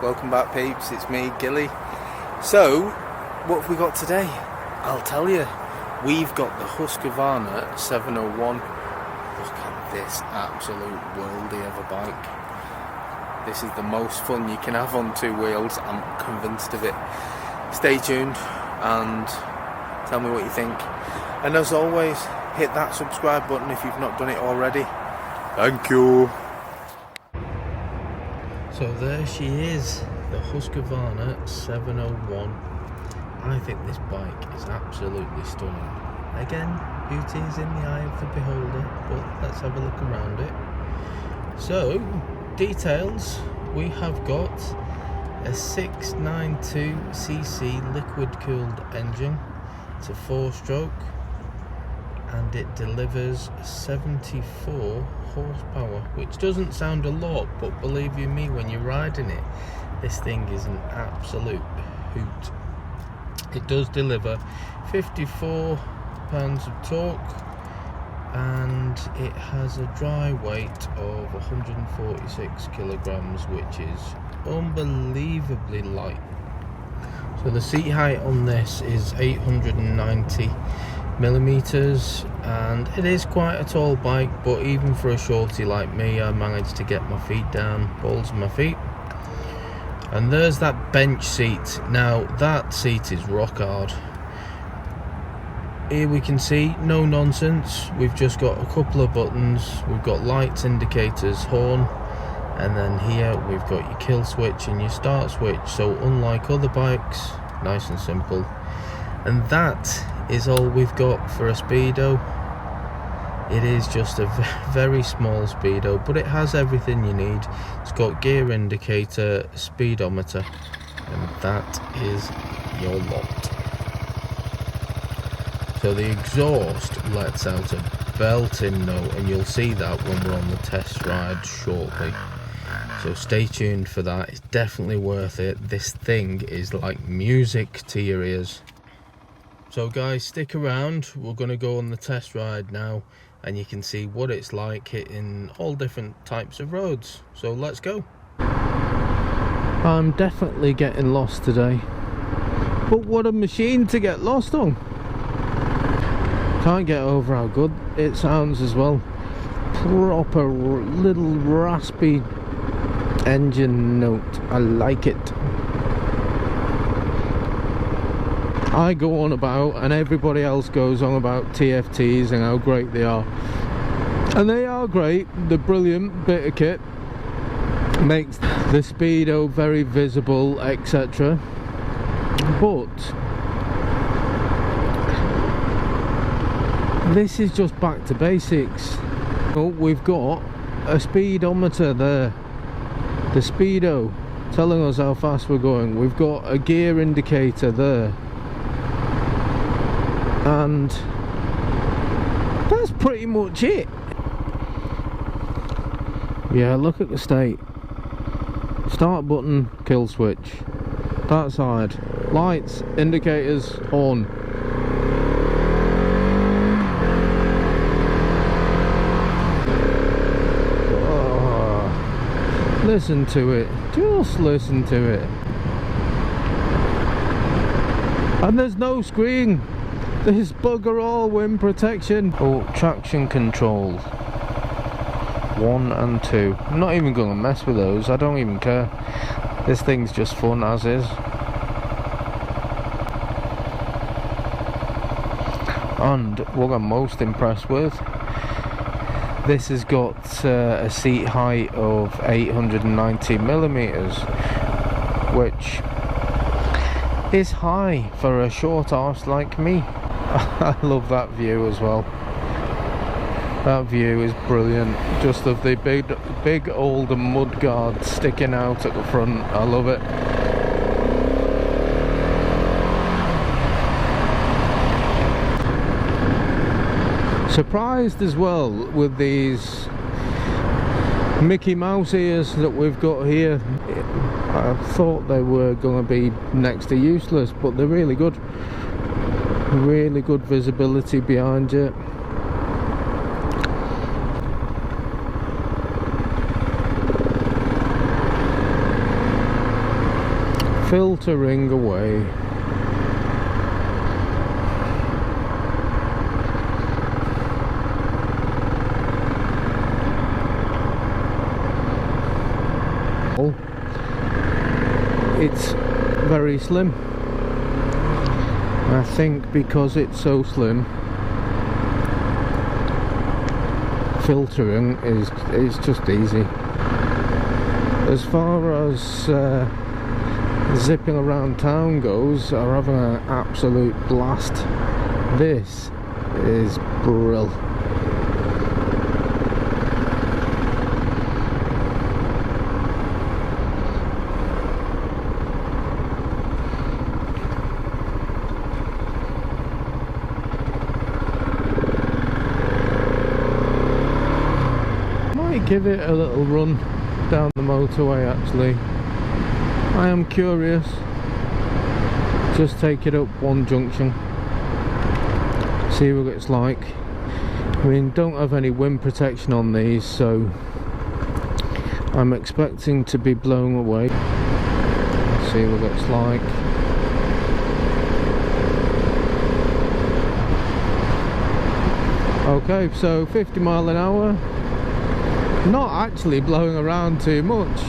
welcome back peeps, it's me, Gilly. So, what have we got today? I'll tell you. We've got the Husqvarna 701. Look at this absolute worldie of a bike. This is the most fun you can have on two wheels, I'm convinced of it. Stay tuned and tell me what you think. And as always, hit that subscribe button if you've not done it already. Thank you. So there she is, the Husqvarna 701. I think this bike is absolutely stunning. Again, beauty is in the eye of the beholder, but let's have a look around it. So, details, we have got a 692cc liquid-cooled engine. It's a 4-stroke, and it delivers 74 horsepower, which doesn't sound a lot, but believe you me, when you're riding it, this thing is an absolute hoot. It does deliver 54 pounds of torque, and it has a dry weight of 146 kilograms, which is unbelievably light. So the seat height on this is 890 millimeters, and it is quite a tall bike, but even for a shorty like me, I managed to get my feet down, balls of my feet. And there's that bench seat. Now that seat is rock hard. Here we can see, no nonsense, we've just got a couple of buttons, we've got lights, indicators, horn, and then here we've got your kill switch and your start switch. So unlike other bikes, nice and simple. And that is all we've got for a Speedo. It is just a very small Speedo, but it has everything you need. It's got gear indicator, speedometer, and that is your lot. So the exhaust lets out a belting note, and you'll see that when we're on the test ride shortly. So stay tuned for that. It's definitely worth it. This thing is like music to your ears. So guys, stick around. We're going to go on the test ride now, and you can see what it's like hitting all different types of roads. So let's go. I'm definitely getting lost today, but what a machine to get lost on. Can't get over how good it sounds as well. Proper little raspy engine note. I like it. I go on about, and everybody else goes on about TFTs and how great they are. And they are great. The brilliant bit of kit makes the Speedo very visible, etc. But this is just back to basics. Oh, we've got a speedometer there. The Speedo telling us how fast we're going. We've got a gear indicator there. And that's pretty much it. Yeah, look at the state. Start button, kill switch. That side. Lights, indicators, horn. Oh, listen to it. Just listen to it. And there's no screen. This bugger all wind protection. Oh, traction control 1 and 2. I'm not even going to mess with those. I don't even care. This thing's just fun as is. And what I'm most impressed with, this has got a seat height of 890 millimeters, which is high for a short arse like me. I love that view as well. That view is brilliant. Just of the big old mud guard sticking out at the front. I love it. Surprised as well with these Mickey Mouse ears that we've got here. I thought they were going to be next to useless, but they're really good. Really good visibility behind it. filtering away. It's very slim. I think because it's so slim, filtering is just easy. As far as zipping around town goes, I'm having an absolute blast. This is brilliant. Give it a little run down the motorway actually. I am curious. Just take it up one junction, see what it's like. I mean, don't have any wind protection on these, so I'm expecting to be blown away. See what it's like. Okay, so 50 mile an hour. Not actually blowing around too much.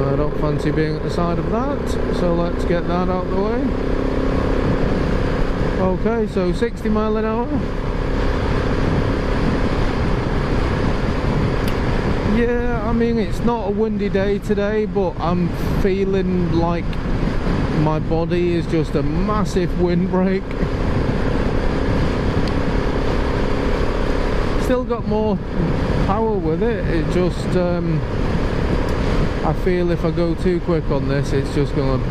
I don't fancy being at the side of that, so let's get that out of the way. Okay, so 60 mile an hour. Yeah, I mean, it's not a windy day today, but I'm feeling like my body is just a massive windbreak. Still got more power with it. It just I feel if I go too quick on this, it's just gonna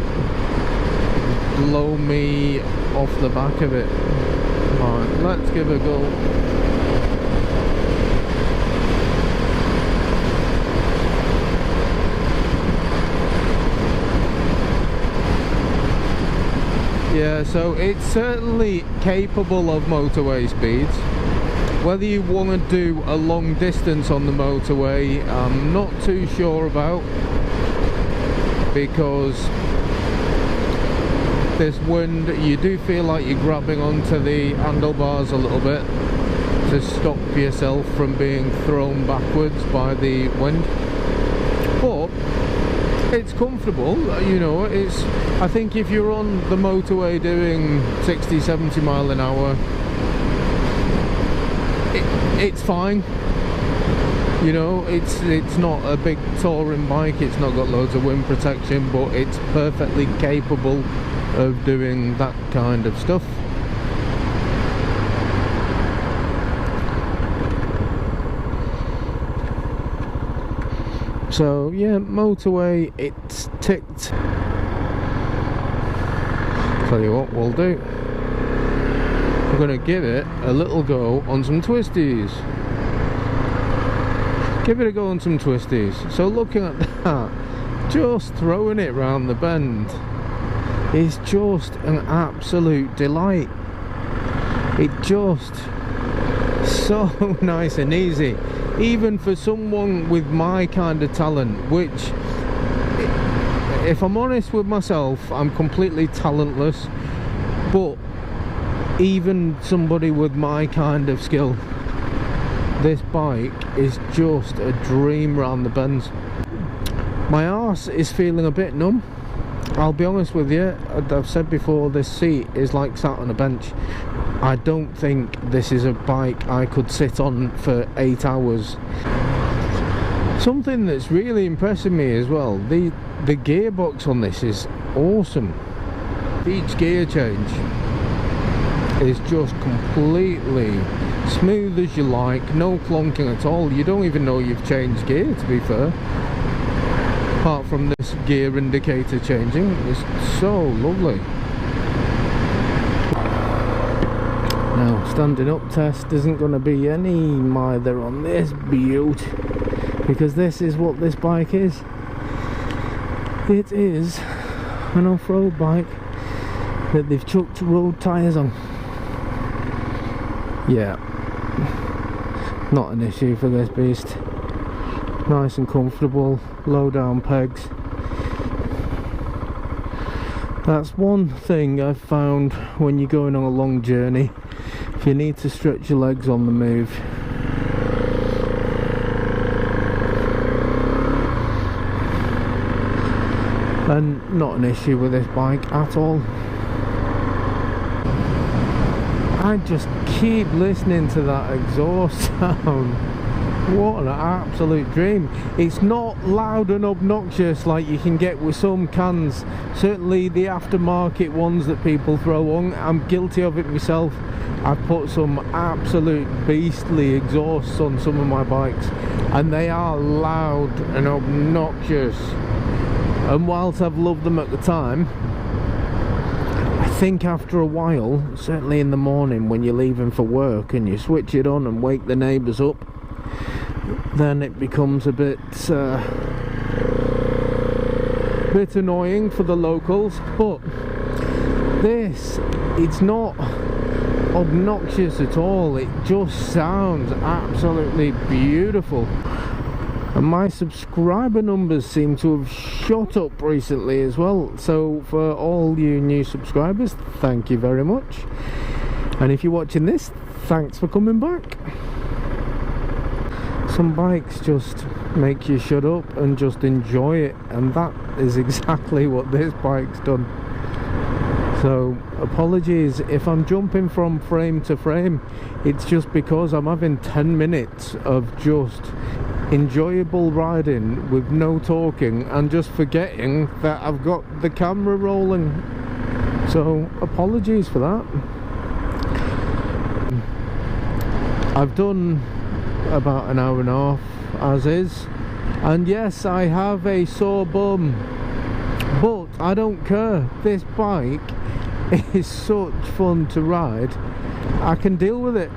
blow me off the back of it. Right, let's give it a go. Yeah, so it's certainly capable of motorway speeds. Whether you want to do a long distance on the motorway, I'm not too sure about, because this wind, you do feel like you're grabbing onto the handlebars a little bit to stop yourself from being thrown backwards by the wind. But it's comfortable, you know. I think if you're on the motorway doing 60-70 mile an hour, it's fine, you know. It's not a big touring bike, it's not got loads of wind protection, but it's perfectly capable of doing that kind of stuff. So yeah, motorway, it's ticked. Tell you what we'll do, I'm going to give it a little go on some twisties. Give it a go on some twisties. So looking at that, just throwing it round the bend is just an absolute delight. It just so nice and easy, even for someone with my kind of talent, which, if I'm honest with myself, I'm completely talentless. But even somebody with my kind of skill, this bike is just a dream round the bends. My arse is feeling a bit numb, I'll be honest with you. I've said before, this seat is like sat on a bench. I don't think this is a bike I could sit on for 8 hours. Something that's really impressing me as well, the gearbox on this is awesome. Each gear change is just completely smooth as you like, no clunking at all. You don't even know you've changed gear, to be fair, apart from this gear indicator changing. It's so lovely. Now, standing up test isn't going to be any mither on this beaut, because this is what this bike is. It is an off-road bike that they've chucked road tyres on. Yeah, not an issue for this beast. Nice and comfortable, low down pegs, That's one thing I've found when you're going on a long journey, if you need to stretch your legs on the move. And not an issue with this bike at all. I just keep listening to that exhaust sound. What an absolute dream. It's not loud and obnoxious like you can get with some cans, certainly the aftermarket ones that people throw on. I'm guilty of it myself. I've put some absolute beastly exhausts on some of my bikes and they are loud and obnoxious, and whilst I've loved them at the time, I think after a while, certainly in the morning when you're leaving for work and you switch it on and wake the neighbours up, then it becomes a bit annoying for the locals. But this, it's not obnoxious at all. It just sounds absolutely beautiful. And my subscriber numbers seem to have shot up recently as well. So for all you new subscribers, thank you very much. And if you're watching this, thanks for coming back. Some bikes just make you shut up and just enjoy it, and that is exactly what this bike's done. So apologies if I'm jumping from frame to frame. It's just because I'm having 10 minutes of just enjoyable riding with no talking and just forgetting that I've got the camera rolling. So apologies for that. I've done about an hour and a half as is, and yes, I have a sore bum, but I don't care. This bike is such fun to ride. I can deal with it.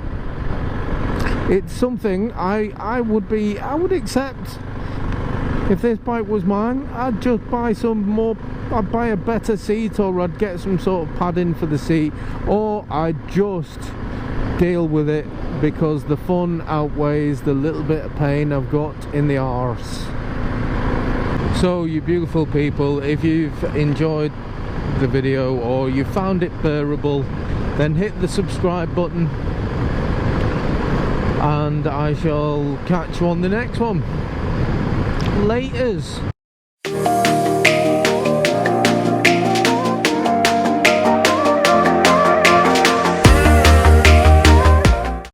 It's something I would accept. If this bike was mine, I'd just buy I'd buy a better seat, or I'd get some sort of padding for the seat, or I'd just deal with it, because the fun outweighs the little bit of pain I've got in the arse. So you beautiful people, if you've enjoyed the video or you found it bearable, then hit the subscribe button, and I shall catch you on the next one. Laters.